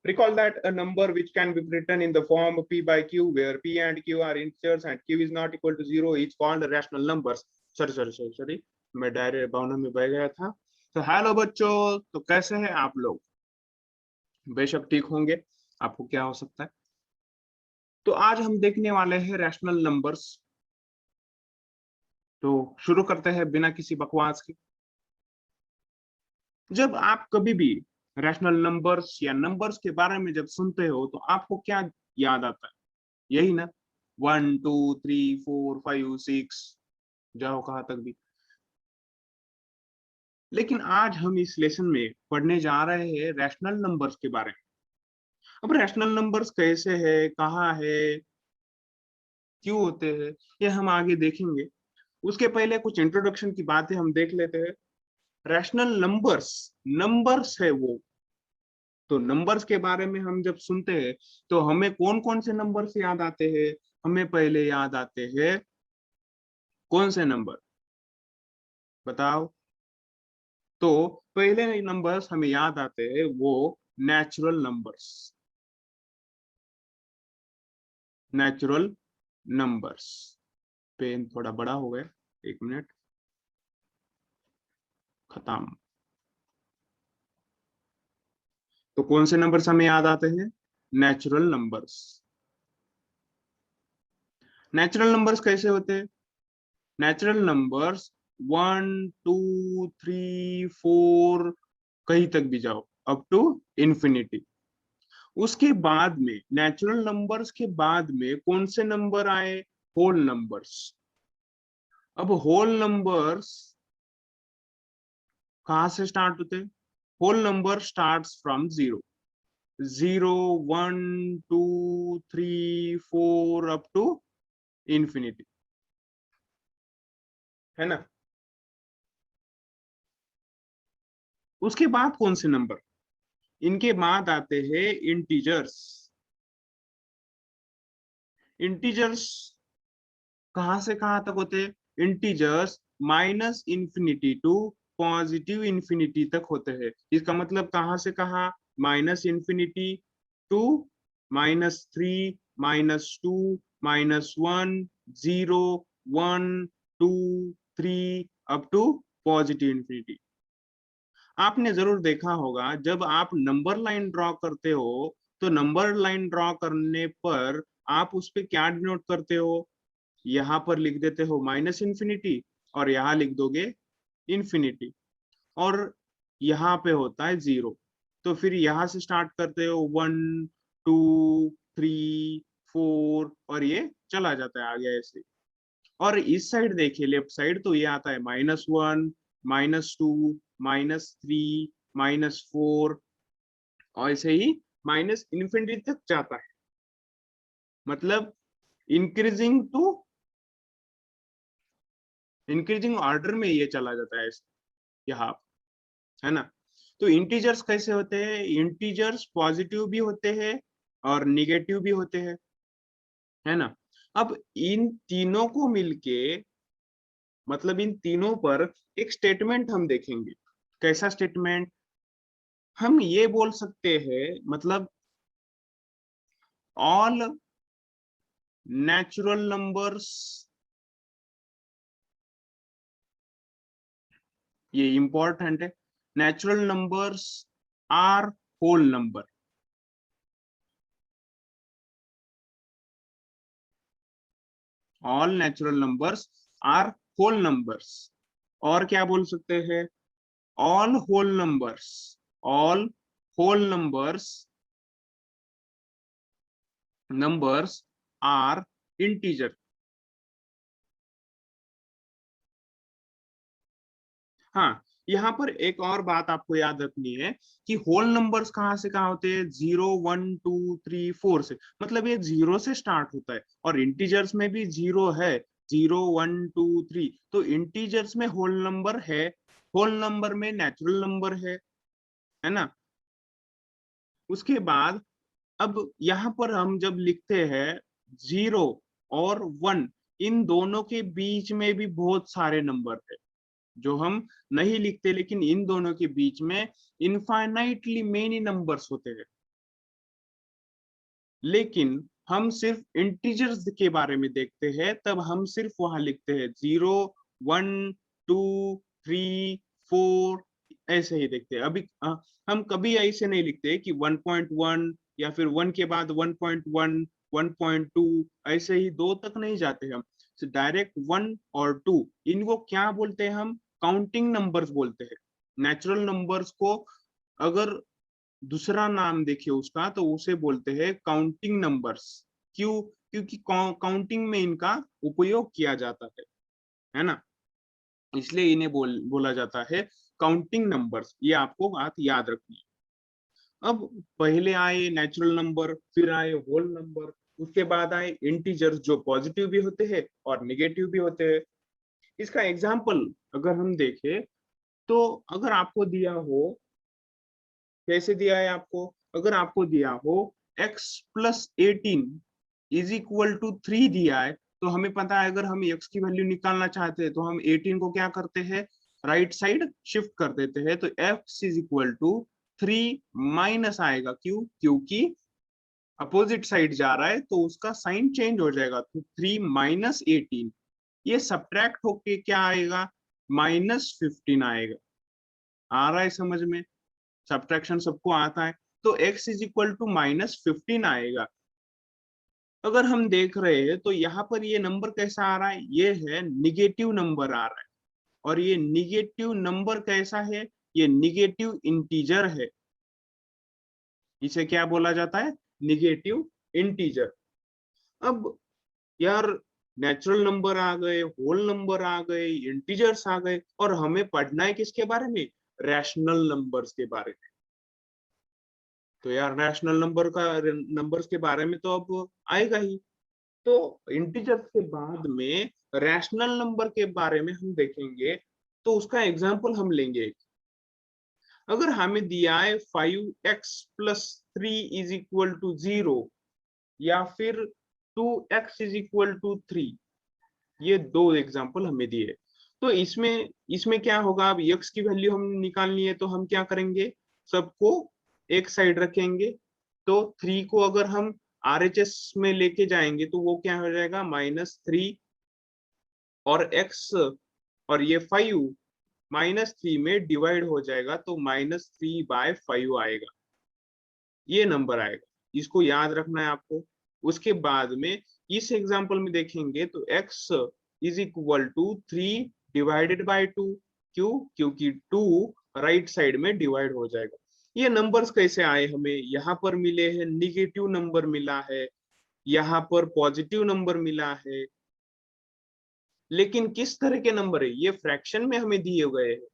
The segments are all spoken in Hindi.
Recall that a number which can be written in the form p by q, where p and q are integers and q is not equal to 0, is called rational numbers. sorry, मैं डायरेक्ट भावना में बह गया था. तो हेलो बच्चों, तो कैसे हैं आप लोग? बेशक ठीक होंगे. आपको क्या हो सकता है? तो आज हम देखने वाले हैं रैशनल नंबर्स. तो शुरू करते हैं बिना किसी बकवास के. जब आप कभी भी रैशनल नंबर्स या नंबर्स के बारे में जब सुनते हो तो आपको क्या याद आता है? यही ना, 1 2 3 4 5 6, जाओ कहां तक भी. लेकिन आज हम इस लेसन में पढ़ने जा रहे हैं रैशनल नंबर्स के बारे में. अब रैशनल नंबर्स कैसे है, कहाँ है, क्यों होते हैं, ये हम आगे देखेंगे. उसके पहले कुछ इंट्रोडक्शन की बातें हम देख लेते हैं. रैशनल नंबर्स, नंबर्स है वो. तो नंबर्स के बारे में हम जब सुनते हैं तो हमें कौन कौन से नंबर्स याद आते हैं? हमें पहले याद आते हैं कौन से नंबर, बताओ. तो पहले नंबर्स हमें याद आते हैं वो natural numbers. Natural numbers. Pen थोड़ा बड़ा हो गया, एक मिनट. खत्म. तो कौन से नंबर्स हमें याद आते हैं? Natural numbers. नेचुरल नंबर्स कैसे होते हैं? नेचुरल नंबर्स 1 2 3 4 कहीं तक भी जाओ, अप टू इंफिनिटी. उसके बाद में नेचुरल नंबर्स के बाद में कौन से नंबर आए? Whole numbers. अब होल नंबर्स कहां से स्टार्ट होते हैं? Whole number starts from 0. 0 1 2 3 4 up to infinity, है ना. उसके बाद कौन से नंबर? इनके बाद आते हैं इंटीजर्स. इंटीजर्स कहां से कहां तक होते हैं? Integers minus infinity to positive infinity तक होते हैं. इसका मतलब कहां से कहां? Minus infinity to -3 -2 -1 0 1 2 3 up to positive infinity. आपने जरूर देखा होगा जब आप नंबर लाइन ड्रॉ करते हो तो नंबर लाइन ड्रॉ करने पर आप उस पे क्या डिनोट करते हो? यहाँ पर लिख देते हो माइनस इंफिनिटी और यहाँ लिख दोगे इंफिनिटी, और यहाँ पे होता है 0. तो फिर यहाँ से स्टार्ट करते हो 1 2 3 4 और ये चला जाता है आगे ऐसे. और इस साइड देखिए लेफ्ट साइड, तो ये आता है -1 -2 -3 -4 और ऐसे ही माइनस इन्फिनिटी तक जाता है. मतलब इंक्रीजिंग टू इंक्रीजिंग ऑर्डर में ये चला जाता है यहाँ, है ना. तो इंटीजर्स कैसे होते हैं? इंटीजर्स पॉजिटिव भी होते हैं और निगेटिव भी होते हैं, है ना. अब इन तीनों को मिलके, मतलब इन तीनों पर एक स्टेटमेंट हम देखेंगे. कैसा स्टेटमेंट? हम ये बोल सकते हैं, मतलब ऑल नेचुरल नंबर्स, ये इंपॉर्टेंट है, natural numbers are whole number. All natural numbers are whole numbers. और क्या बोल सकते हैं? All whole numbers, all whole numbers are integer. हाँ, यहाँ पर एक और बात आपको याद रखनी है कि होल नंबर्स कहाँ से कहाँ होते हैं? 0 1 2 3 4 से. मतलब ये 0 से स्टार्ट होता है, और इंटीजर्स में भी 0 है, 0 1 2 3. तो इंटीजर्स में होल नंबर है, होल नंबर में नेचुरल नंबर है ना. उसके बाद अब यहाँ पर हम जब लिखते हैं 0 और 1, इन दोनों के बीच में भी बहुत सारे नंबर है जो हम नहीं लिखते, लेकिन इन दोनों के बीच में इनफाइनाइटली मेनी नंबर्स होते हैं. लेकिन हम सिर्फ इंटीजर्स के बारे में देखते हैं, तब हम सिर्फ वहां लिखते हैं 0, 1, 2, 3, 4, ऐसे ही देखते हैं। अभी हम कभी ऐसे नहीं लिखते कि 1.1 या फिर 1 के बाद 1.1, 1.2, ऐसे ही 2 तक नहीं जाते हम। डायरेक्ट 1 और 2, इनको क्या बोलते हैं हम? काउंटिंग नंबर्स बोलते हैं। नेचुरल नंबर्स को अगर दूसरा नाम देखिए उसका, तो उसे बोलते हैं काउंटिंग नंबर्स। क्यों? क्योंकि काउंटिंग में इनका उपयोग किया जाता है ना, इसलिए इन्हें बोला जाता है काउंटिंग नंबर्स। ये आपको बात याद रखनी है। अब पहले आए नेचुरल नंबर, फिर आए होल नंबर, उसके बाद आए इंटीजर्स जो पॉजिटिव भी होते हैं और निगेटिव भी होते हैं। इसका एग्जाम्पल अगर हम देखें, तो अगर आपको दिया हो, कैसे दिया है आपको? अगर आपको दिया हो x+18 इज इक्वल टू 3 दिया है, तो हमें पता है अगर हम x की वैल्यू निकालना चाहते हैं तो हम 18 को क्या करते हैं? राइट साइड शिफ्ट कर देते हैं, तो x is equal to 3 minus आएगा। क्यों? क्योंकि अपोजिट साइड जा रहा है तो उसका साइन चेंज हो जाएगा, तो 3 माइनस 18, ये सब्ट्रैक्ट होके क्या आएगा? -15 आएगा। आ रहा है समझ में? सब्ट्रैक्शन सबको आता है। तो x इज इक्वल टू -15 आएगा। अगर हम देख रहे हैं तो यहाँ पर ये नंबर कैसा आ रहा है? ये है निगेटिव नंबर आ रहा है। और ये निगेटिव नंबर कैसा है? ये निगेटिव इंटीजर है। इसे क्या बोला जाता है? Negative integer. अब यार, नेचुरल नंबर आ गए, होल नंबर आ गए, इंटीजर्स आ गए, और हमें पढ़ना है किसके बारे में? रैशनल नंबर्स के बारे में। तो यार रैशनल नंबर्स के बारे में तो अब आएगा ही। तो इंटीजर्स के बाद में रैशनल नंबर के बारे में हम देखेंगे, तो उसका एग्जांपल हम लेंगे। अगर हमें दिया है 5x+3 इज इक्वल टू 0, या फिर 2x इज इक्वल टू 3, ये दो एग्जांपल हमें दिए। तो इसमें इसमें क्या होगा? अब x की वैल्यू हम निकालनी है, तो हम क्या करेंगे? सबको एक साइड रखेंगे। तो 3 को अगर हम RHS में लेके जाएंगे तो वो क्या हो जाएगा? -3, और x और ये 5 -3 में डिवाइड हो जाएगा, तो -3/5 आएगा। ये नंबर आएगा, इसको याद रखना है आपको। उसके बाद में इस एग्जांपल में देखेंगे तो x is equal to 3 divided by 2। क्यों? क्योंकि 2 राइट साइड में डिवाइड हो जाएगा। ये नंबर्स कैसे आए? हमें यहाँ पर मिले हैं निगेटिव नंबर मिला है, यहाँ पर पॉजिटिव नंबर मिला है, लेकिन किस तरह के नंबर है? ये फ्रैक्शन में हमें दिए गए हैं।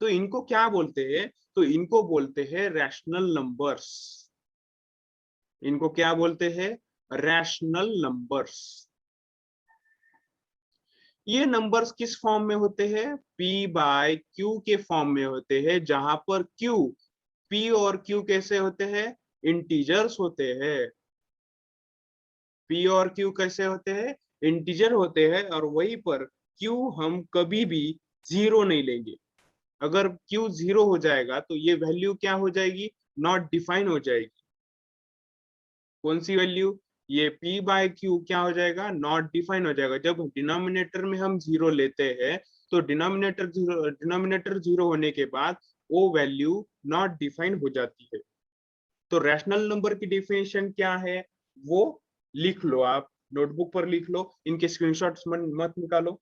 तो इनको क्या बोलते हैं? तो इनको बोलते हैं रैशनल नंबर्स। इनको क्या बोलते हैं? Rational numbers. ये नंबर्स किस फॉर्म में होते हैं? p/q के फॉर्म में होते हैं, जहां पर q, p और q कैसे होते हैं? इंटीजर्स होते हैं। p और q कैसे होते हैं? इंटीजर होते हैं। और वहीं पर q हम कभी भी 0 नहीं लेंगे। अगर q 0 हो जाएगा तो ये वैल्यू क्या हो जाएगी? नॉट डिफाइन हो जाएगी। कौन सी वैल्यू? ये p/q क्या हो जाएगा? नॉट डिफाइन हो जाएगा। जब डिनोमिनेटर में हम 0 लेते हैं, तो डिनोमिनेटर 0 होने के बाद वो वैल्यू नॉट डिफाइन हो जाती है। तो रैशनल नंबर की डिफिनेशन क्या है? वो लिख लो, आप नोटबुक पर लिख लो, इनके स्क्रीनशॉट्स मत निकालो।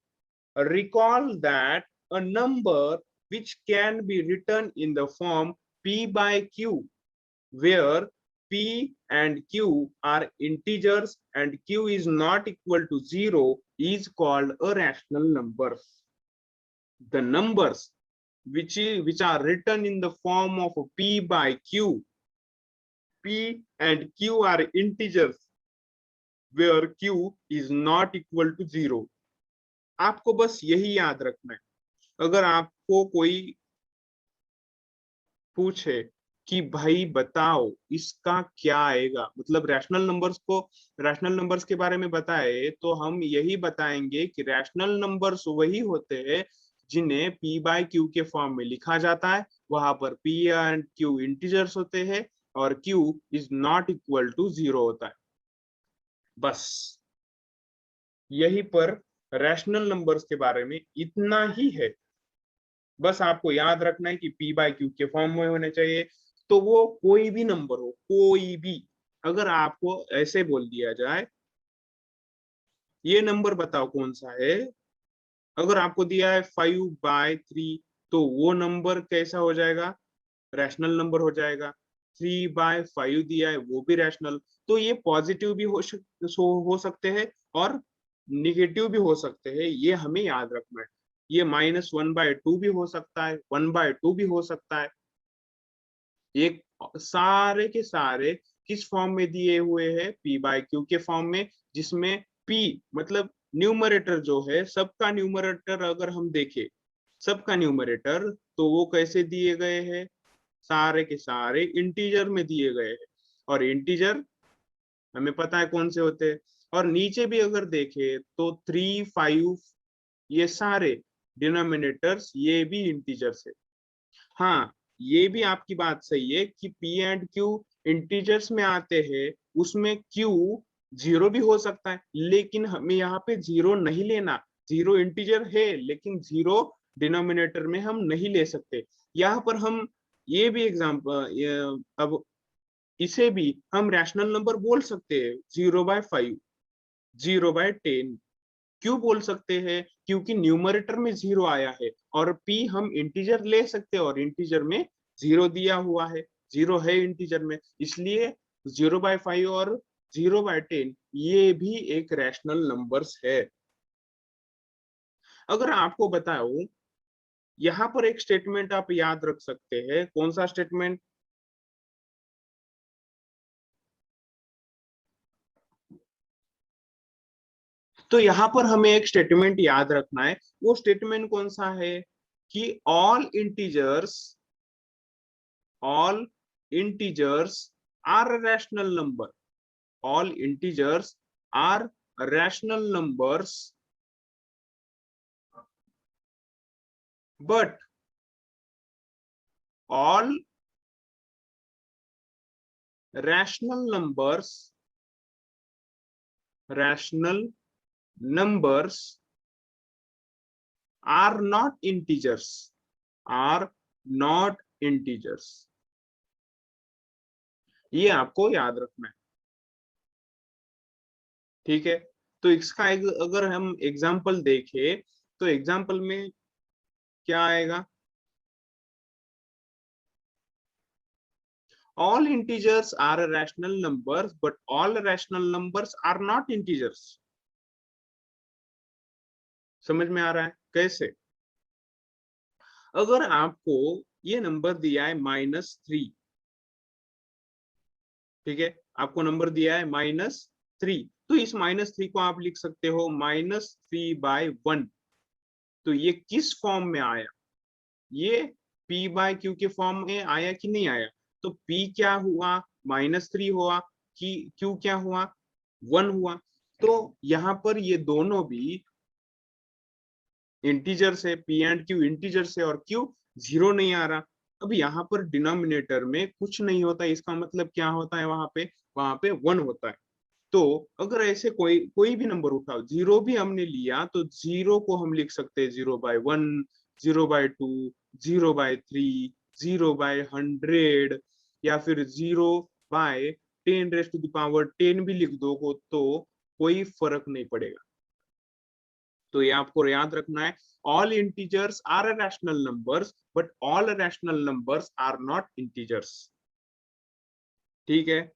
Recall that a number which can be written in the form p/q, where p and q are integers and q is not equal to 0, is called a rational number. The numbers which are written in the form of p/q, p and q are integers where q is not equal to 0. आपको बस यही याद रखना है। अगर आपको कोई पूछे कि भाई बताओ इसका क्या आएगा, मतलब रैशनल नंबर्स के बारे में बताए, तो हम यही बताएंगे कि रैशनल नंबर्स वही होते हैं जिन्हें p/q के फॉर्म में लिखा जाता है। वहां पर p एंड q इंटीजर्स होते हैं, और q is not equal to 0 होता है। बस यही पर रैशनल नंबर्स के बारे में इतना ही है। बस आपको याद रखना है कि p बाय क्यू के फॉर्म में होने चाहिए। तो वो कोई भी नंबर हो, कोई भी, अगर आपको ऐसे बोल दिया जाए ये नंबर बताओ कौन सा है, अगर आपको दिया है 5/3, तो वो नंबर कैसा हो जाएगा, रैशनल नंबर हो जाएगा। 3/5 दिया है वो भी रैशनल। तो ये पॉजिटिव भी हो सकते हैं और निगेटिव भी हो सकते हैं, ये हमें याद रखना है। ये -1/2 भी हो सकता है, 1/2 भी हो सकता है। एक सारे के सारे किस फॉर्म में दिए हुए हैं, p/q के फॉर्म में, जिसमें p मतलब न्यूमरेटर जो है, सबका न्यूमरेटर अगर हम देखें, सबका न्यूमरेटर तो वो कैसे दिए गए हैं, सारे के सारे इंटीजर में दिए गए हैं। और इंटीजर हमें पता है कौन से होते हैं। और नीचे भी अगर देखें तो 3, 5 ये सारे डिनोमिनेटर्स ये भी इंटीजर्स है। हाँ, ये भी आपकी बात सही है कि p एंड q इंटीजर्स में आते हैं, उसमें q 0 भी हो सकता है, लेकिन हमें यहाँ पे 0 नहीं लेना। 0 इंटीजर है लेकिन 0 डिनोमिनेटर में हम नहीं ले सकते। यहाँ पर हम ये भी एग्जाम्पल, अब इसे भी हम रैशनल नंबर बोल सकते हैं। 0/5, 0/10 क्यों बोल सकते हैं, क्योंकि न्यूमरेटर में 0 आया है और p हम इंटीजर ले सकते हैं और इंटीजर में 0 दिया हुआ है, 0 है इंटीजर में, इसलिए 0/5 और 0/10 ये भी एक रैशनल नंबर्स है। अगर आपको बताऊं, यहाँ पर एक स्टेटमेंट आप याद रख सकते हैं, कौन सा स्टेटमेंट, तो यहाँ पर हमें एक स्टेटमेंट याद रखना है। वो स्टेटमेंट कौन सा है कि all integers are a rational number, all integers are rational numbers, but all rational numbers are not integers, are not integers। ये आपको याद रखना है, ठीक है। तो इसका अगर हम एग्जाम्पल देखें तो एग्जाम्पल में क्या आएगा, all integers are rational numbers but all rational numbers are not integers। समझ में आ रहा है कैसे? अगर आपको ये नंबर दिया है -3, ठीक है, आपको नंबर दिया है -3, तो इस -3 को आप लिख सकते हो -3/1। तो ये किस फॉर्म में आया, ये p/q के फॉर्म में आया कि नहीं आया? तो p क्या हुआ, -3 हुआ, कि q क्या हुआ, 1 हुआ। तो यहाँ पर ये दोनों भी इंटीजर से, p एंड q इंटीजर से और q 0 नहीं आ रहा। अब यहाँ पर डिनोमिनेटर में कुछ नहीं होता, इसका मतलब क्या होता है, वहां पे 1 होता है। तो अगर ऐसे कोई कोई भी नंबर उठाओ, 0 भी हमने लिया तो 0 को हम लिख सकते हैं 0/1, 0/2, 0/3, 0/100, या फिर 0/10⁻10 भी लिख दो तो कोई फर्क नहीं पड़ेगा। तो ये आपको याद रखना है, all integers are rational numbers but all rational numbers are not integers। ठीक है,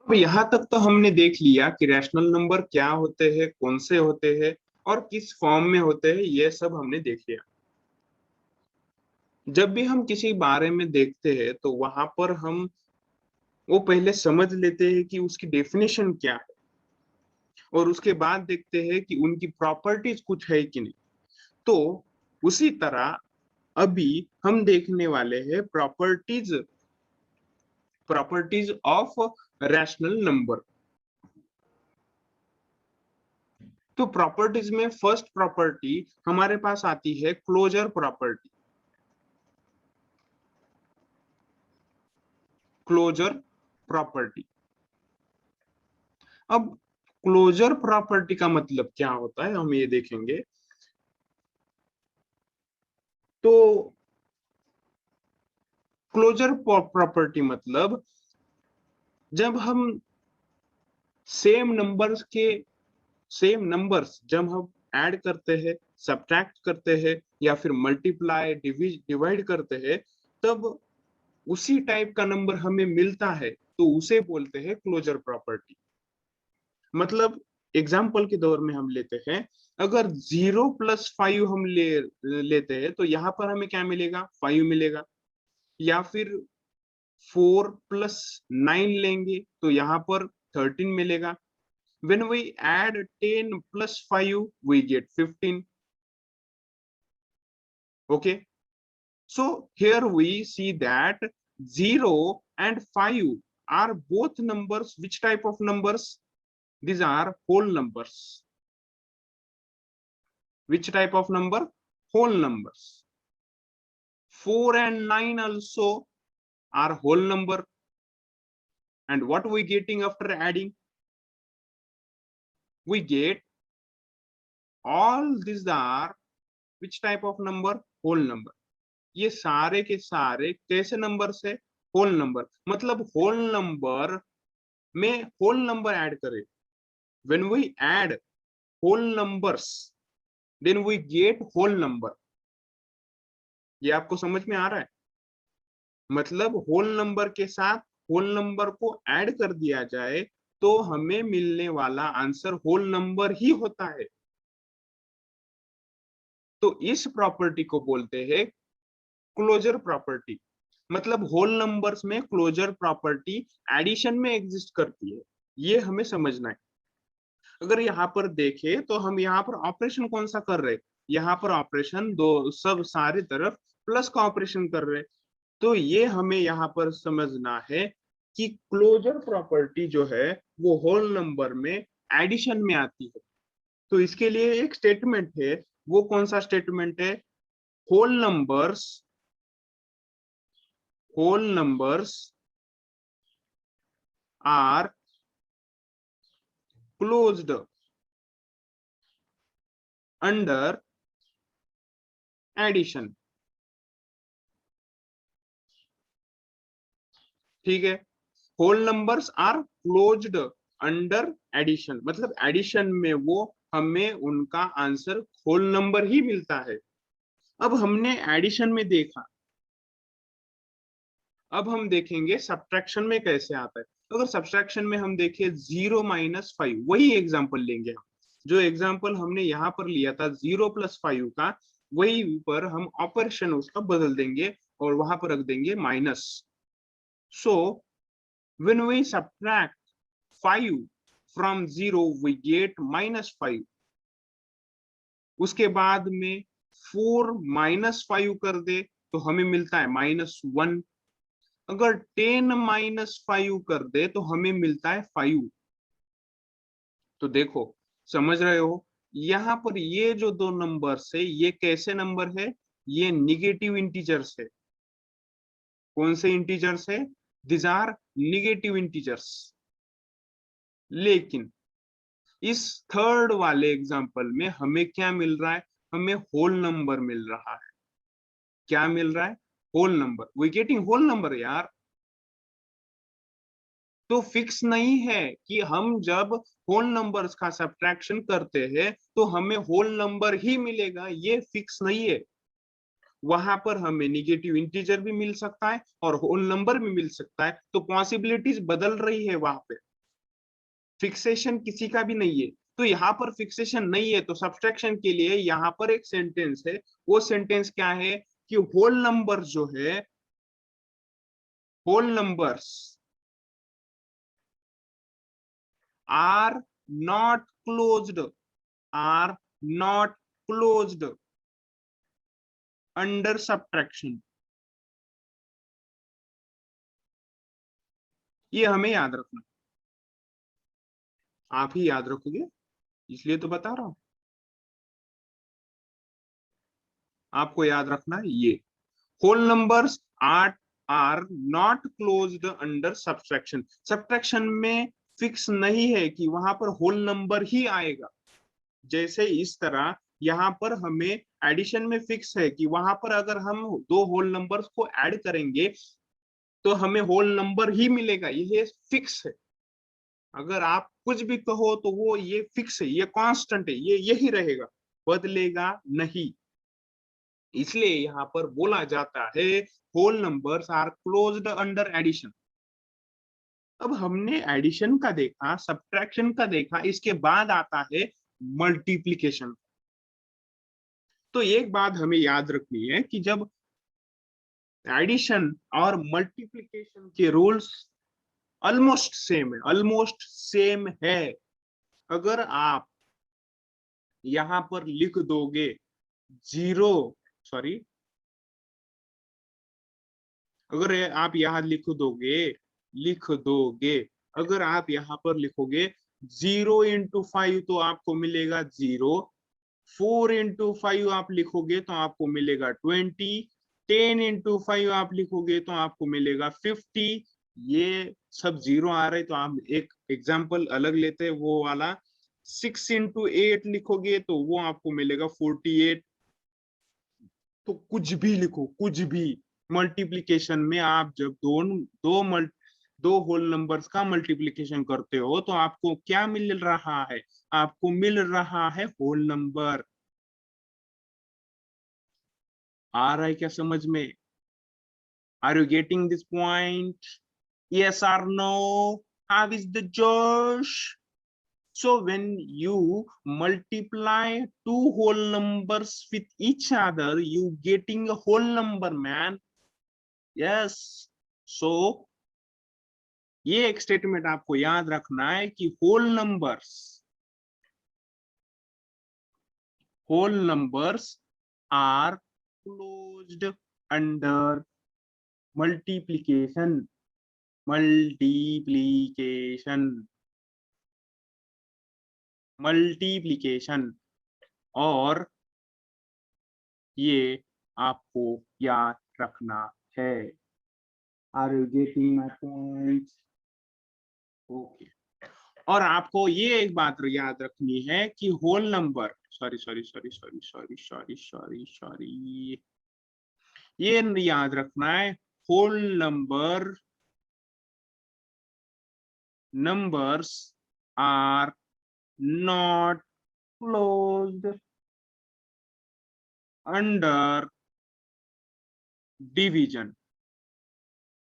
अब यहाँ तक तो हमने देख लिया कि रैशनल नंबर क्या होते हैं, कौन से होते हैं और किस फॉर्म में होते हैं, ये सब हमने देख लिया। जब भी हम किसी बारे में देखते हैं तो वहां पर हम वो पहले समझ लेते हैं कि उसकी डेफिनेशन क्या है और उसके बाद देखते हैं कि उनकी प्रॉपर्टीज कुछ है कि नहीं। तो उसी तरह अभी हम देखने वाले हैं प्रॉपर्टीज ऑफ रैशनल नंबर। तो प्रॉपर्टीज में फर्स्ट प्रॉपर्टी हमारे पास आती है क्लोजर प्रॉपर्टी। Closure property. अब क्लोजर प्रॉपर्टी का मतलब क्या होता है हम ये देखेंगे। तो क्लोजर प्रॉपर्टी मतलब जब हम सेम नंबर्स जब हम ऐड करते हैं, सब्ट्रैक्ट करते हैं या फिर मल्टीप्लाई डिवाइड करते हैं, तब उसी टाइप का नंबर हमें मिलता है तो उसे बोलते हैं क्लोजर प्रॉपर्टी। मतलब एग्जाम्पल के दौर में हम लेते हैं, अगर 0 + 5 हम लेते हैं तो यहाँ पर हमें क्या मिलेगा, 5 मिलेगा। या फिर 4 + 9 लेंगे तो यहाँ पर 13 मिलेगा। When we add 10 + 5, we get 15. Okay. So here we see that 0 and 5 are both numbers. Which type of numbers? These are whole numbers. Which type of number? Whole numbers. 4 and 9 also are whole number. And what we getting after adding? We get all these are which type of number? Whole number. ये सारे के सारे कैसे नंबर से? Whole number. मतलब होल नंबर में होल नंबर ऐड करें। When we add whole numbers then we get whole number. ये आपको समझ में आ रहा है? मतलब होल नंबर के साथ होल नंबर को ऐड कर दिया जाए तो हमें मिलने वाला आंसर होल नंबर ही होता है। तो इस प्रॉपर्टी को बोलते हैं क्लोजर प्रॉपर्टी। मतलब होल नंबर्स में क्लोजर प्रॉपर्टी एडिशन में एग्जिस्ट करती है, ये हमें समझना है। अगर यहाँ पर देखें तो हम यहाँ पर ऑपरेशन कौन सा कर रहे हैं? यहाँ पर ऑपरेशन दो सब सारी तरफ प्लस का ऑपरेशन कर रहे हैं। तो ये हमें यहाँ पर समझना है कि क्लोजर प्रॉपर्टी जो है वो होल नंबर में एडिशन में आती है। तो इसके लिए एक स्टेटमेंट है, वो कौन सा स्टेटमेंट है? Whole numbers are closed under addition। ठीक है, whole numbers are closed under addition, मतलब एडिशन में वो हमें उनका आंसर होल नंबर ही मिलता है। अब हमने एडिशन में देखा, अब हम देखेंगे सब्ट्रैक्शन में कैसे आता है। अगर सब्ट्रैक्शन में हम देखें 0 - 5, वही एग्जांपल लेंगे हम, जो एग्जांपल हमने यहाँ पर लिया था 0 + 5 का, वही पर हम ऑपरेशन उसका बदल देंगे और वहां पर रख देंगे minus. So when we subtract 5 from 0 we get -5। उसके बाद में 4 - 5 कर दे तो हमें मिलता है -1। अगर 10 - 5 कर दे तो हमें मिलता है 5। तो देखो, समझ रहे हो, यहाँ पर ये जो दो नंबर है ये कैसे नंबर है? ये निगेटिव इंटीजर्स है। कौन से इंटीजर्स है? This are negative integers. लेकिन इस थर्ड वाले एग्जांपल में हमें क्या मिल रहा है? हमें होल नंबर मिल रहा है। क्या मिल रहा है? Whole number. We getting whole number यार। तो फिक्स नहीं है कि हम जब होल नंबर्स का सब्ट्रैक्शन करते हैं तो हमें होल नंबर ही मिलेगा, ये फिक्स नहीं है। वहां पर हमें निगेटिव इंटीजर भी मिल सकता है और होल नंबर भी मिल सकता है। तो पॉसिबिलिटीज बदल रही है, वहां पे फिक्सेशन किसी का भी नहीं है। तो यहाँ पर फिक्सेशन नहीं है तो सब्ट्रैक्शन के लिए यहाँ पर एक सेंटेंस है। वो सेंटेंस क्या है कि होल नंबर जो है, whole numbers are not closed, are not closed under subtraction. ये हमें याद रखना, आप ही याद रखोगे इसलिए तो बता रहा हूं। आपको याद रखना है ये whole numbers are are not closed under subtraction. Subtraction में फिक्स नहीं है कि वहां पर होल नंबर ही आएगा। जैसे इस तरह यहाँ पर हमें एडिशन में फिक्स है कि वहां पर अगर हम दो होल नंबर्स को ऐड करेंगे तो हमें होल नंबर ही मिलेगा, ये फिक्स है। अगर आप कुछ भी कहो तो वो ये फिक्स है, ये कांस्टेंट है, ये यही रहेगा, बदलेगा नहीं। इसलिए यहाँ पर बोला जाता है whole numbers are closed under addition. अब हमने एडिशन का देखा, सब्ट्रैक्शन का देखा, इसके बाद आता है मल्टीप्लिकेशन। तो एक बात हमें याद रखनी है कि जब एडिशन और मल्टीप्लिकेशन के रूल्स ऑलमोस्ट सेम है। अगर आप यहां पर लिख दोगे जीरो, सॉरी, अगर आप यहां लिख दोगे, अगर आप यहां पर लिखोगे 0 × 5 तो आपको मिलेगा 0, 4 × 5 आप लिखोगे तो आपको मिलेगा 20, 10 × 5 आप लिखोगे तो आपको मिलेगा 50। ये सब जीरो आ रहे तो आप एक एग्जाम्पल अलग लेते हैं, वो वाला 6 × 8 लिखोगे तो वो आपको मिलेगा 48। तो कुछ भी लिखो, कुछ भी। मल्टीप्लिकेशन में आप जब दो होल नंबर्स का मल्टीप्लिकेशन करते हो तो आपको क्या मिल रहा है? आपको मिल रहा है होल नंबर। आ रहा है क्या समझ में? Are you getting this point? Yes और नो? हाउ इज द जोश? So when you multiply two whole numbers with each other, you getting a whole number, man. Yes. So ये एक स्टेटमेंट आपको याद रखना है कि whole numbers are closed under multiplication. multiplication और ये आपको याद रखना है। Are you getting my point? Okay. और आपको ये एक बात याद रखनी है कि होल नंबर, सॉरी, ये याद रखना है whole numbers are not closed under division.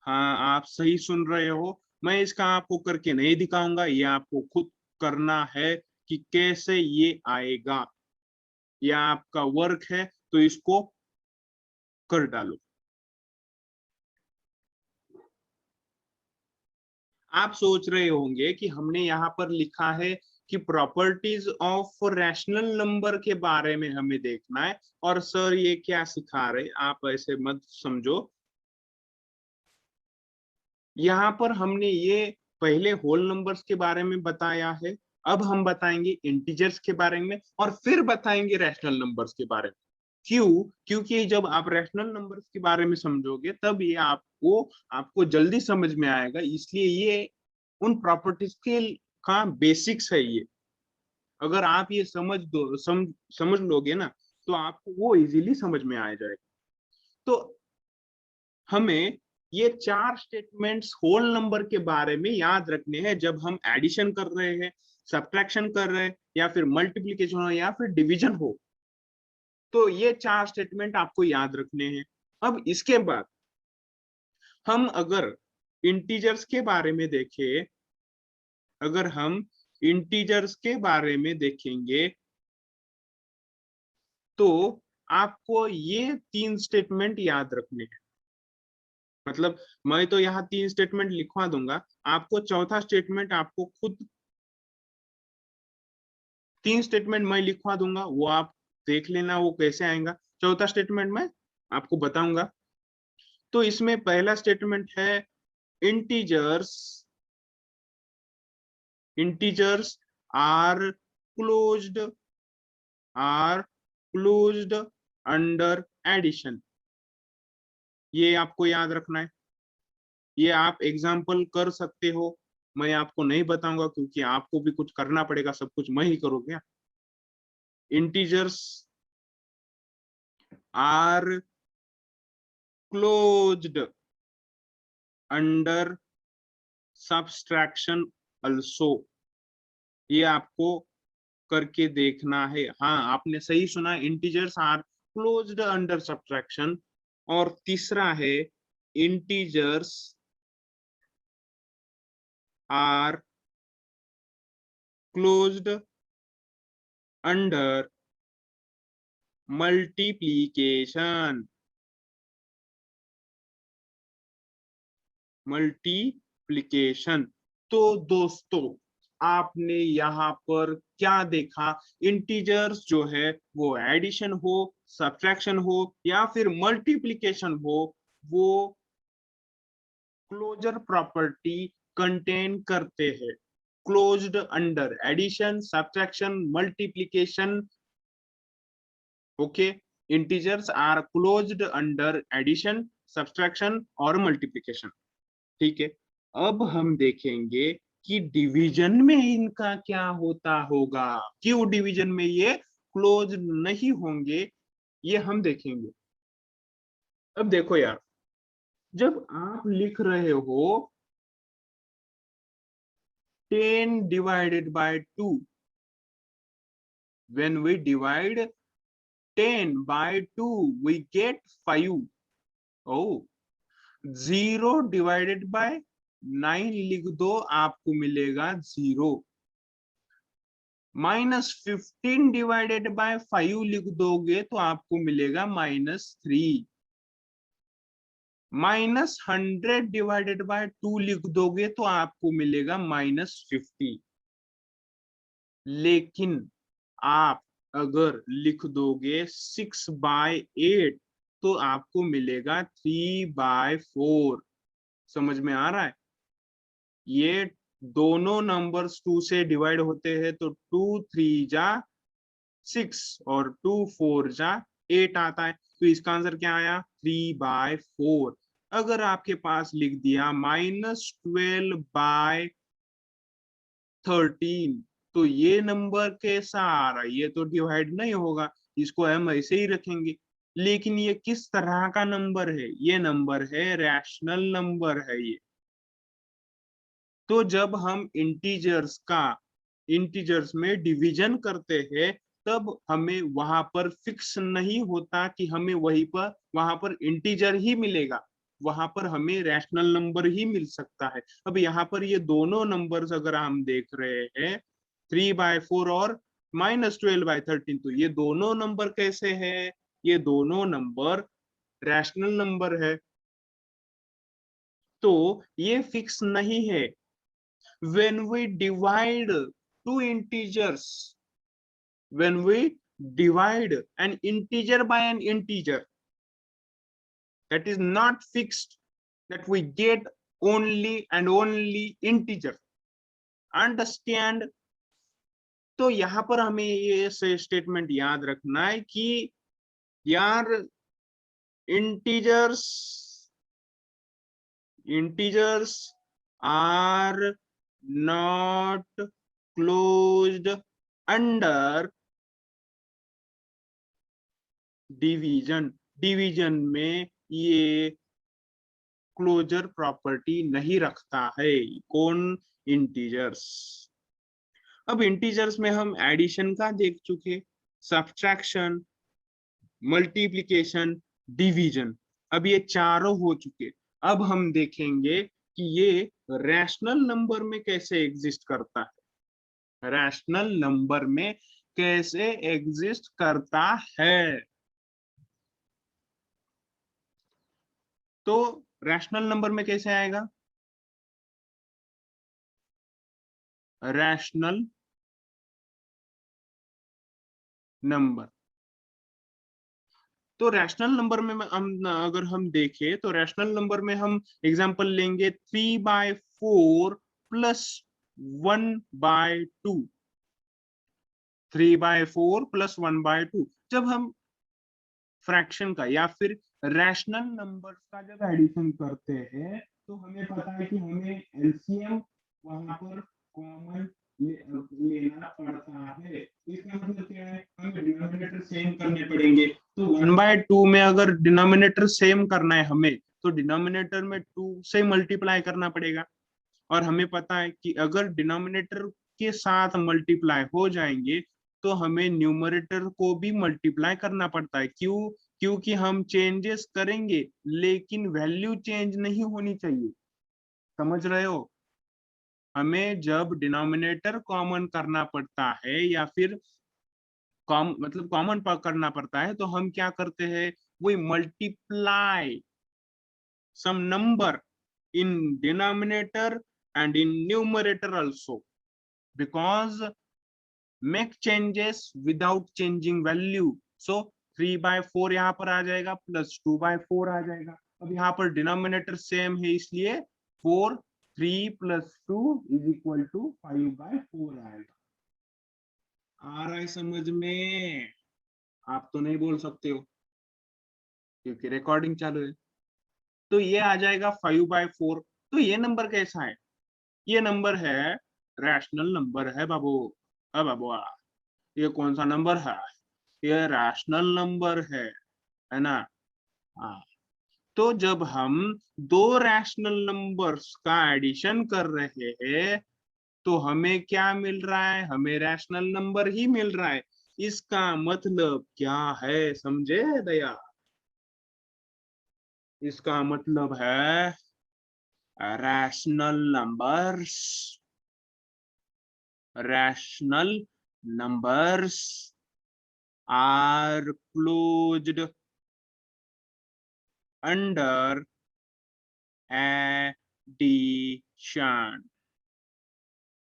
हाँ, आप सही सुन रहे हो। मैं इसका आपको करके नहीं दिखाऊंगा, ये आपको खुद करना है कि कैसे ये आएगा। यह आपका वर्क है, तो इसको कर डालो। आप सोच रहे होंगे कि हमने यहाँ पर लिखा है कि प्रॉपर्टीज ऑफ रैशनल नंबर के बारे में हमें देखना है, और सर ये क्या सिखा रहे, आप ऐसे मत समझो। यहाँ पर हमने ये पहले होल नंबर्स के बारे में बताया है, अब हम बताएंगे इंटीजर्स के बारे में, और फिर बताएंगे रैशनल नंबर्स के बारे में। क्यों? क्योंकि जब आप रैशनल नंबर्स के बारे में समझोगे तब ये आपको जल्दी समझ में आएगा। इसलिए ये उन प्रॉपर्टीज के का बेसिक्स है ये। अगर आप ये समझ लोगे ना तो आपको वो इजीली समझ में आ जाएगा। तो हमें ये 4 स्टेटमेंट्स होल नंबर के बारे में याद रखने हैं जब हम एडिशन कर रहे हैं, सब्ट्रैक्शन कर रहे हैं, या फिर मल्टीप्लिकेशन हो, या फिर डिवीजन हो। तो ये 4 स्टेटमेंट आपको याद रखने हैं। अब इसके बाद हम अगर इंटीजर्स के बारे में देखें, अगर हम इंटीजर्स के बारे में देखेंगे तो आपको ये 3 स्टेटमेंट याद रखने हैं। मतलब मैं तो यहाँ 3 स्टेटमेंट लिखवा दूंगा, आपको चौथा स्टेटमेंट आपको खुद 3 स्टेटमेंट मैं लिखवा दूंगा, वो आप देख लेना वो कैसे आएगा। चौथा स्टेटमेंट मैं आपको बताऊंगा। तो इसमें पहला स्टेटमेंट है integers are closed under addition. ये आपको याद रखना है। ये आप एग्जाम्पल कर सकते हो, मैं आपको नहीं बताऊंगा क्योंकि आपको भी कुछ करना पड़ेगा, सब कुछ मैं ही करूँ क्या। Integers are closed under subtraction also, ये आपको करके देखना है। हाँ, आपने सही सुना, integers are closed under subtraction. और तीसरा है integers are closed under multiplication. Multiplication. तो दोस्तों, आपने यहाँ पर क्या देखा, इंटीजर्स जो है वो एडिशन हो, सब्ट्रैक्शन हो या फिर मल्टीप्लीकेशन हो, वो क्लोजर प्रॉपर्टी कंटेन करते हैं। Closed under addition, subtraction, multiplication. Okay, integers are closed under addition, subtraction और मल्टीप्लीकेशन। ठीक है, अब हम देखेंगे कि डिवीजन में इनका क्या होता होगा, क्यों डिवीजन में ये क्लोज नहीं होंगे, ये हम देखेंगे। अब देखो यार, जब आप लिख रहे हो 10 divided by 2, when we divide 10 by 2 we get 5. Oh, 0 divided by 9 लिख दो, आपको मिलेगा 0। -15 डिवाइडेड बाय 5 लिख दोगे तो आपको मिलेगा -3। -100 डिवाइडेड बाय 2 लिख दोगे तो आपको मिलेगा -50। लेकिन आप अगर लिख दोगे 6/8 तो आपको मिलेगा 3/4। समझ में आ रहा है? ये दोनों नंबर्स 2 से डिवाइड होते हैं तो 2 3 जा 6 और 2 4 जा 8 आता है। तो इसका आंसर क्या आया? 3/4। अगर आपके पास लिख दिया -12/13 तो ये नंबर कैसा आ रहा है? ये तो डिवाइड नहीं होगा, इसको हम ऐसे ही रखेंगे। लेकिन ये किस तरह का नंबर है? ये नंबर है रैशनल नंबर है ये। तो जब हम इंटीजर्स में डिवीजन करते हैं तब हमें वहां पर फिक्स नहीं होता कि हमें वहां पर इंटीजर ही मिलेगा, वहां पर हमें रैशनल नंबर ही मिल सकता है। अब यहाँ पर ये दोनों नंबर्स अगर हम देख रहे हैं 3/4 और -12/13, तो ये दोनों नंबर कैसे है? ये दोनों नंबर रैशनल नंबर है, तो ये फिक्स नहीं है। when we divide two integers, when we divide an integer by an integer, that is not fixed, that we get only and only integer. Understand? तो यहाँ पर हमें ये स्टेटमेंट याद रखना है कि यार integers are not closed under division में ये क्लोजर प्रॉपर्टी नहीं रखता है। कौन? इंटीजर्स। अब इंटीजर्स में हम एडिशन का देख चुके, सब्ट्रैक्शन, मल्टीप्लिकेशन, डिवीजन, अब ये चारों हो चुके। अब हम देखेंगे कि ये रैशनल नंबर में कैसे एग्जिस्ट करता है। रैशनल नंबर में कैसे एग्जिस्ट करता है? तो रैशनल नंबर में कैसे आएगा? रैशनल नंबर, तो रैशनल नंबर में हम अगर हम देखें तो रैशनल नंबर में हम एग्जांपल लेंगे 3/4 प्लस 1/2। 3/4 प्लस 1/2 जब हम फ्रैक्शन का या फिर रैशनल नंबर्स का जब एडिशन करते हैं तो हमें पता है कि हमें एलसीएम वहां पर कॉमन लेना पड़ता है। इसका मतलब क्या है, हमें डिनोमिनेटर सेम करने पड़ेंगे। तो 1/2 में अगर डिनोमिनेटर सेम करना है हमें, तो डिनोमिनेटर में 2 से मल्टीप्लाई करना पड़ेगा। और हमें पता है कि अगर डिनोमिनेटर के साथ मल्टीप्लाई हो जाएंगे तो हमें न्यूमरेटर को भी मल्टीप्लाई करना पड़ता है। क्यों? क्योंकि हम चेंजेस करेंगे लेकिन वैल्यू चेंज नहीं होनी चाहिए। समझ रहे हो? हमें जब डिनोमिनेटर कॉमन करना पड़ता है या फिर मतलब कॉमन करना पड़ता है, तो हम क्या करते हैं, we multiply some number in denominator and in numerator also, because make changes without changing value. So 3/4 यहाँ पर आ जाएगा प्लस 2/4 आ जाएगा। अब यहाँ पर डिनोमिनेटर सेम है इसलिए 4 3 + 2 = 5/4 आएगा। आ रहा है समझ में? आप तो नहीं बोल सकते हो क्योंकि रिकॉर्डिंग चालू है। तो ये आ जाएगा 5/4। तो ये नंबर कैसा है? ये नंबर है रैशनल नंबर है बाबू। अब बाबू ये कौन सा नंबर है? ये रैशनल नंबर है ना? हाँ। तो जब हम दो रैशनल नंबर्स का एडिशन कर रहे हैं तो हमें क्या मिल रहा है? हमें रैशनल नंबर ही मिल रहा है। इसका मतलब क्या है, समझे दया? इसका मतलब है rational numbers, rational numbers are closed under addition.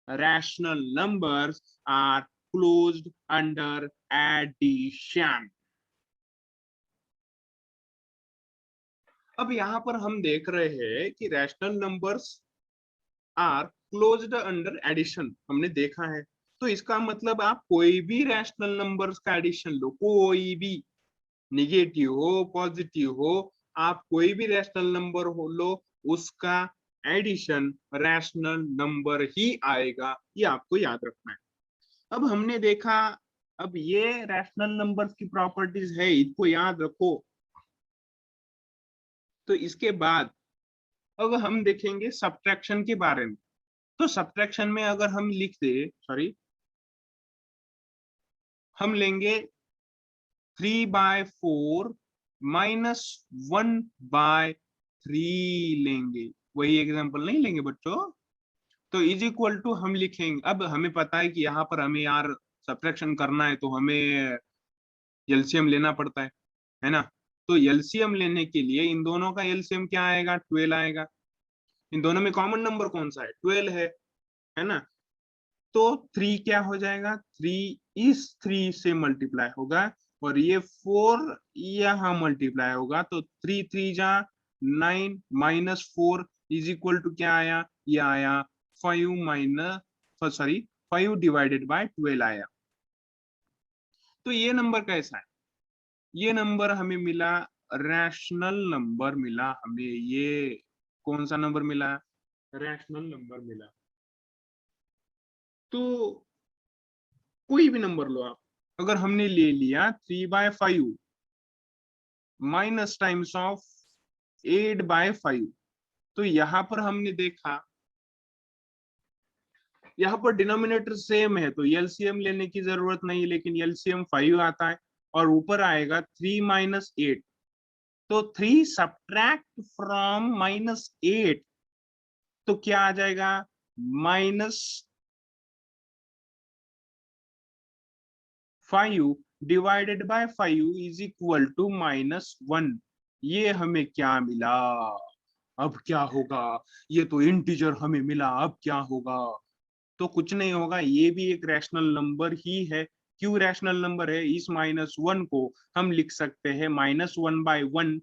Rational numbers are closed under addition. अब यहाँ पर हम देख रहे हैं कि rational numbers are closed under addition, हमने देखा है। तो इसका मतलब आप कोई भी रैशनल नंबर्स का एडिशन लो, कोई भी, निगेटिव हो पॉजिटिव हो, आप कोई भी रैशनल नंबर हो लो, उसका एडिशन रैशनल नंबर ही आएगा। ये आपको याद रखना है। अब हमने देखा, अब ये रैशनल नंबर्स की प्रॉपर्टीज है, इसको याद रखो। तो इसके बाद अब हम देखेंगे सब्ट्रैक्शन के बारे में। तो सब्ट्रैक्शन में अगर हम लिख दे, सॉरी, हम लेंगे 3/4 - 1/3 लेंगे, वही एग्जांपल नहीं लेंगे बच्चों। तो इज इक्वल टू हम लिखेंगे, अब हमें पता है कि यहाँ पर हमें यार सब्ट्रैक्शन करना है तो हमें एलसीएम लेना पड़ता है ना? तो एलसीएम लेने के लिए इन दोनों का एलसीएम क्या आएगा? 12 आएगा। इन दोनों में कॉमन नंबर कौन सा है? 12 है ना? तो 3 क्या हो जाएगा? 3 इस 3 से मल्टीप्लाई होगा और ये 4 यहाँ मल्टीप्लाई होगा, तो 3 3 जा 9 -4 इज इक्वल टू क्या आया? ये आया 5/12 आया। तो ये नंबर कैसा है? ये नंबर हमें मिला, रैशनल नंबर मिला हमें। ये कौन सा नंबर मिला? रैशनल नंबर मिला। तो कोई भी नंबर लो आप, अगर हमने ले लिया 3/5 माइनस टाइम्स ऑफ 8/5, तो यहां पर हमने देखा यहाँ पर डिनोमिनेटर सेम है तो एलसीएम लेने की जरूरत नहीं, लेकिन एलसीएम 5 आता है और ऊपर आएगा 3 - 8। तो 3 सब्ट्रैक्ट फ्रॉम -8, तो क्या आ जाएगा? -5 divided by 5 is equal to -1। ये हमें क्या मिला? अब क्या होगा? ये तो इंटीजर हमें मिला, अब क्या होगा? तो कुछ नहीं होगा, ये भी एक रैशनल नंबर ही है। क्यों रैशनल नंबर है? इस -1 को हम लिख सकते हैं -1/1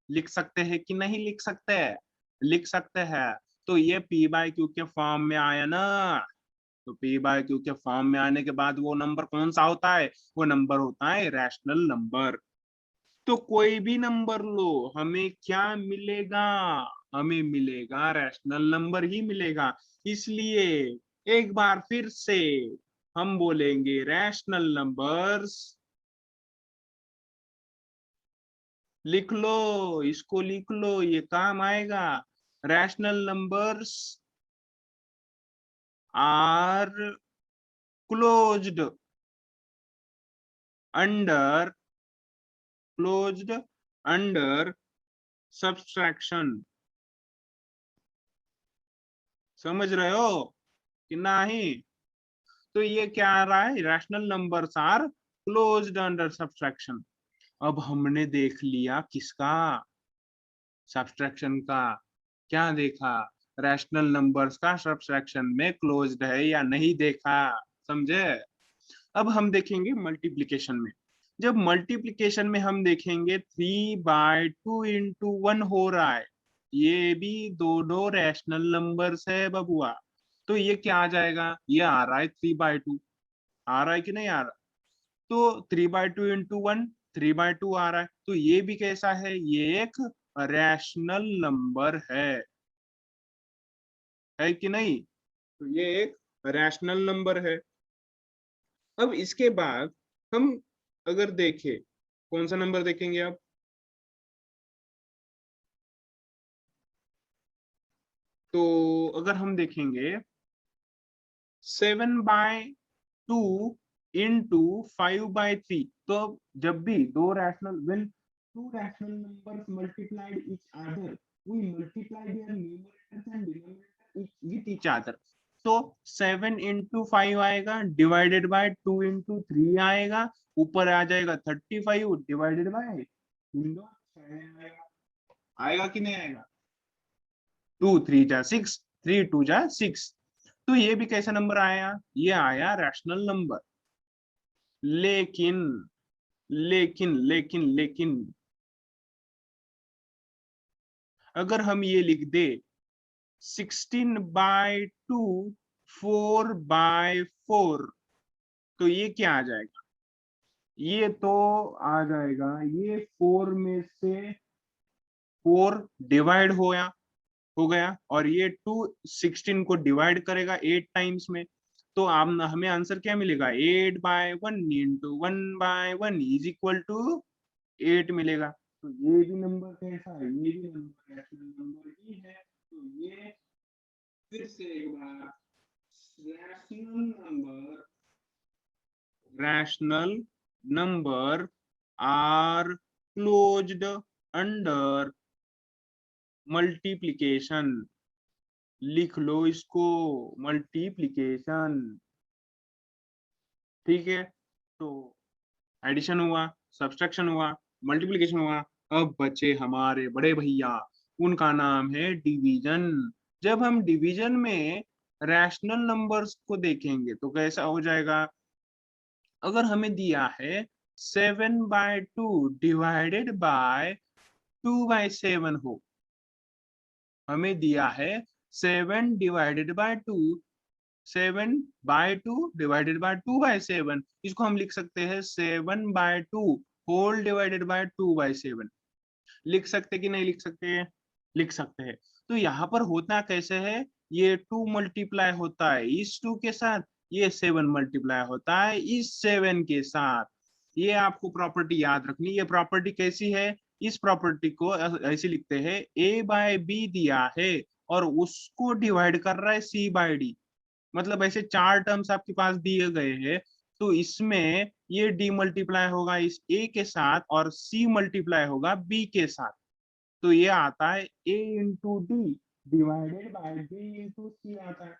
लिख सकते हैं कि नहीं लिख सकते हैं? लिख सकते हैं। तो ये p/q के फॉर्म में आया ना? तो p/q के फॉर्म में आने के बाद वो नंबर कौन सा होता है? वो नंबर होता है रैशनल नंबर। तो कोई भी नंबर लो, हमें क्या मिलेगा? हमें मिलेगा रैशनल नंबर ही मिलेगा। इसलिए एक बार फिर से हम बोलेंगे रैशनल नंबर्स। लिख लो, इसको लिख लो, ये काम आएगा। Rational numbers are closed under subtraction. समझ रहे हो कि नहीं? तो ये क्या आ रहा है, rational numbers are closed under subtraction. अब हमने देख लिया किसका, सब्सट्रैक्शन का। क्या देखा, रैशनल नंबर्स का सब्सट्रैक्शन में क्लोज्ड है या नहीं देखा, समझे? अब हम देखेंगे मल्टीप्लिकेशन में। जब मल्टीप्लिकेशन में हम देखेंगे 3/2 इंटू 1 हो रहा है, ये भी दोनों रैशनल नंबर्स है बबुआ। तो ये क्या आ जाएगा, ये आ रहा है 3/2, आ रहा है कि नहीं आ रहा? तो 3/2 इंटू 1 3/2 आ रहा है, तो ये भी कैसा है, ये एक रैशनल नंबर है कि नहीं? तो ये एक रैशनल नंबर है। अब इसके बाद हम अगर देखें, कौन सा नंबर देखेंगे आप? तो अगर हम देखेंगे 7/2 इंटू 5/3, तो जब भी दो rational when two rational numbers multiplied each other, we multiply their numerators and denominator with each other. तो 7 इंटू 5 आएगा, डिवाइडेड बाय 2 इंटू 3 आएगा, ऊपर आ जाएगा 35 डिवाइडेड बाय आएगा। आएगा कि नहीं आएगा? 2 3 जा 6, 3 2 जा 6। तो ये भी कैसा नंबर आया, ये आया रैशनल नंबर। लेकिन लेकिन लेकिन लेकिन अगर हम ये लिख दे 16/2 4/4, तो ये क्या आ जाएगा, ये तो आ जाएगा, ये 4 में से 4 डिवाइड हो गया, और ये 2 16 को डिवाइड करेगा 8 टाइम्स में। तो आप हमें आंसर क्या मिलेगा, 8/1 इंटू 1/1 इज इक्वल टू 8 मिलेगा। तो ये भी नंबर कैसा है, ये भी नंबर रैशनल नंबर ही है। तो ये फिर से एक बार, rational number are closed under multiplication. लिख लो इसको, मल्टीप्लिकेशन। ठीक है, तो एडिशन हुआ, सब्सट्रैक्शन हुआ, मल्टीप्लिकेशन हुआ। अब बचे हमारे बड़े भैया, उनका नाम है डिवीजन। जब हम डिवीजन में रैशनल नंबर्स को देखेंगे तो कैसा हो जाएगा, अगर हमें दिया है 7/2 डिवाइडेड बाय 2/7 हो, हमें दिया है 7/2 डिवाइडेड बाय 2/7, इसको हम लिख सकते हैं 7/2 होल डिवाइडेड बाय 2/7। लिख सकते कि नहीं लिख सकते? लिख सकते हैं। तो यहाँ पर होता कैसे है, ये 2 मल्टीप्लाई होता है इस 2 के साथ, ये 7 मल्टीप्लाई होता है इस 7 के साथ। ये आपको प्रॉपर्टी याद रखनी। ये प्रॉपर्टी कैसी है, इस प्रॉपर्टी को ऐसे लिखते हैं, a/b दिया है और उसको डिवाइड कर रहा है c/d। मतलब ऐसे 4 टर्म्स आपके पास दिए गए हैं, तो इसमें ये डी मल्टीप्लाई होगा इस a के साथ और c मल्टीप्लाई होगा b के साथ। तो ये आता है a into d divided by b into c आता है।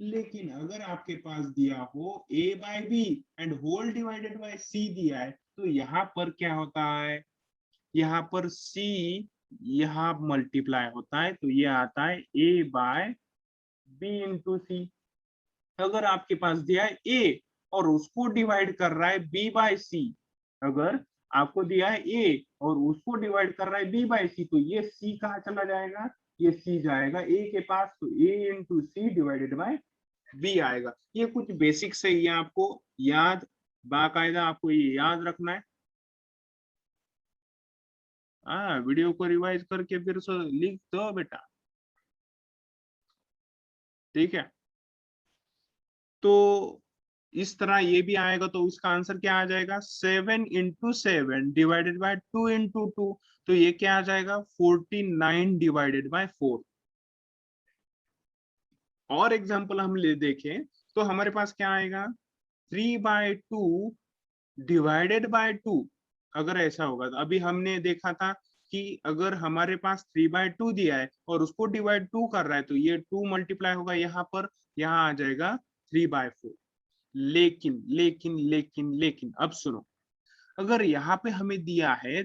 लेकिन अगर आपके पास दिया हो a/b and whole divided by c दिया है, तो यहाँ पर क्या होता है, यहाँ पर c यहाँ मल्टीप्लाई होता है, तो ये आता है a/b इंटू सी। अगर आपके पास दिया है a और उसको डिवाइड कर रहा है b/c, अगर आपको दिया है a और उसको डिवाइड कर रहा है b/c, तो ये c कहाँ चला जाएगा, ये c जाएगा a के पास, तो a into C divided by b आएगा। ये कुछ बेसिक्स है, ये आपको याद, बाकायदा आपको ये याद रखना है। हाँ, वीडियो को रिवाइज करके फिर से लिख दो बेटा, ठीक है। तो इस तरह ये भी आएगा, तो इसका आंसर क्या आ जाएगा, 7 × 7 डिवाइडेड बाय 2 × 2, तो ये क्या आ जाएगा, 49 डिवाइडेड बाय 4। और एग्जाम्पल हम ले देखें तो हमारे पास क्या आएगा, 3/2 डिवाइडेड बाय 2। अगर ऐसा होगा तो अभी हमने देखा था कि अगर हमारे पास 3/2 दिया है और उसको डिवाइड 2 कर रहा है, तो ये 2 मल्टीप्लाई होगा यहाँ पर, यहाँ आ जाएगा 3/4। लेकिन लेकिन लेकिन लेकिन अब सुनो, अगर यहाँ पे हमें दिया है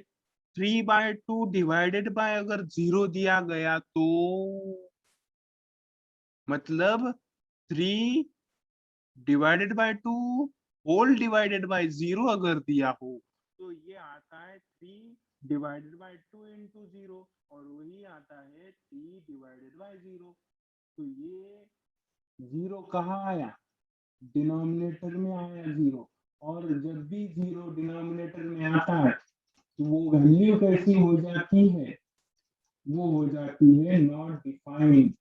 3/2 डिवाइडेड बाय अगर 0 दिया गया, तो मतलब 3 divided by 2 whole divided by 0 अगर दिया हो, तो ये आता है 3 डिवाइडेड बाय 2 इंटू 0, और वही आता है 3 डिवाइडेड बाय 0। तो ये 0 कहाँ आया, डिनोमिनेटर में आया 0। और जब भी 0 डिनोमिनेटर में आता है तो वो वैल्यू कैसी हो जाती है, वो हो जाती है नॉट डिफाइंड,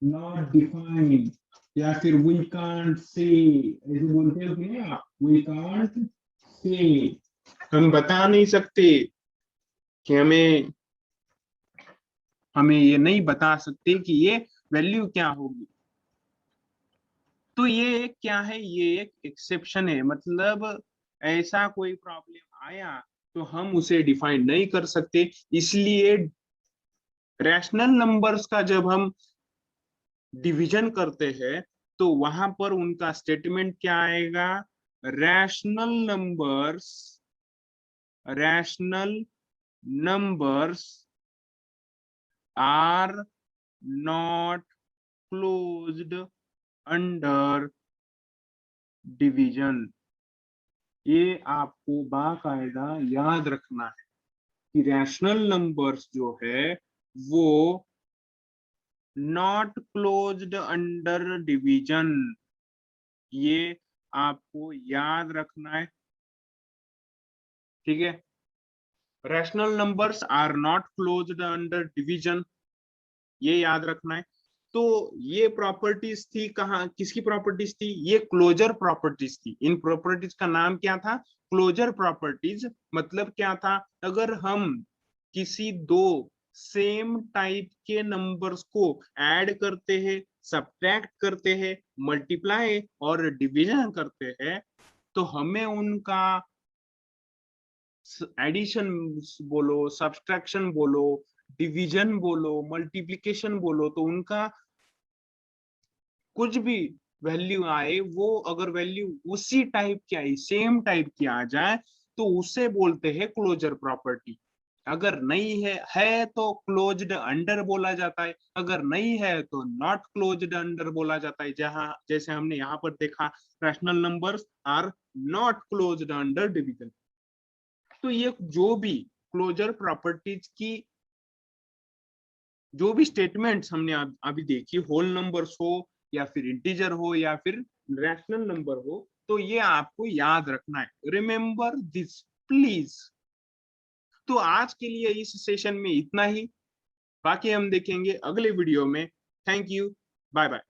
नॉट डिफाइंड, या फिर वी कांट से, ऐसे बोलते हो कि नहीं आप, वी कांट से, हम बता नहीं सकते कि हमें हमें ये नहीं बता सकते कि ये वैल्यू क्या होगी। तो ये एक क्या है, ये एक एक्सेप्शन है, मतलब ऐसा कोई प्रॉब्लम आया तो हम उसे डिफाइन नहीं कर सकते। इसलिए रैशनल नंबर्स का जब हम डिवीजन करते हैं तो वहां पर उनका स्टेटमेंट क्या आएगा, rational numbers, rational numbers are not closed under division. ये आपको बाकायदा याद रखना है कि रैशनल नंबर्स जो है वो नॉट क्लोज्ड अंडर डिवीजन, ये आपको याद रखना है, ठीक है। Rational numbers are not closed under division, ये याद रखना है। तो ये प्रॉपर्टीज थी, कहाँ किसकी प्रॉपर्टीज थी, ये क्लोजर प्रॉपर्टीज थी। इन प्रॉपर्टीज का नाम क्या था, क्लोजर प्रॉपर्टीज। मतलब क्या था, अगर हम किसी दो सेम टाइप के नंबर्स को ऐड करते हैं, सब्ट्रैक्ट करते हैं, मल्टीप्लाई और डिवीजन करते हैं, तो हमें उनका एडिशन बोलो, सब्सट्रैक्शन बोलो, डिवीजन बोलो, मल्टीप्लिकेशन बोलो, तो उनका कुछ भी वैल्यू आए, वो अगर वैल्यू उसी टाइप की आई, सेम टाइप की आ जाए, तो उसे बोलते हैं क्लोजर प्रॉपर्टी। अगर नहीं है तो क्लोज्ड अंडर बोला जाता है, अगर नहीं है तो नॉट क्लोज्ड अंडर बोला जाता है। जहां जैसे हमने यहाँ पर देखा, rational numbers are not closed under division. तो ये जो भी क्लोजर प्रॉपर्टीज की जो भी स्टेटमेंट्स हमने अभी देखी, होल नंबर्स हो या फिर इंटीजर हो या फिर रैशनल नंबर हो, तो ये आपको याद रखना है, रिमेंबर दिस प्लीज। तो आज के लिए इस सेशन में इतना ही, बाकी हम देखेंगे अगले वीडियो में। Thank you, bye bye.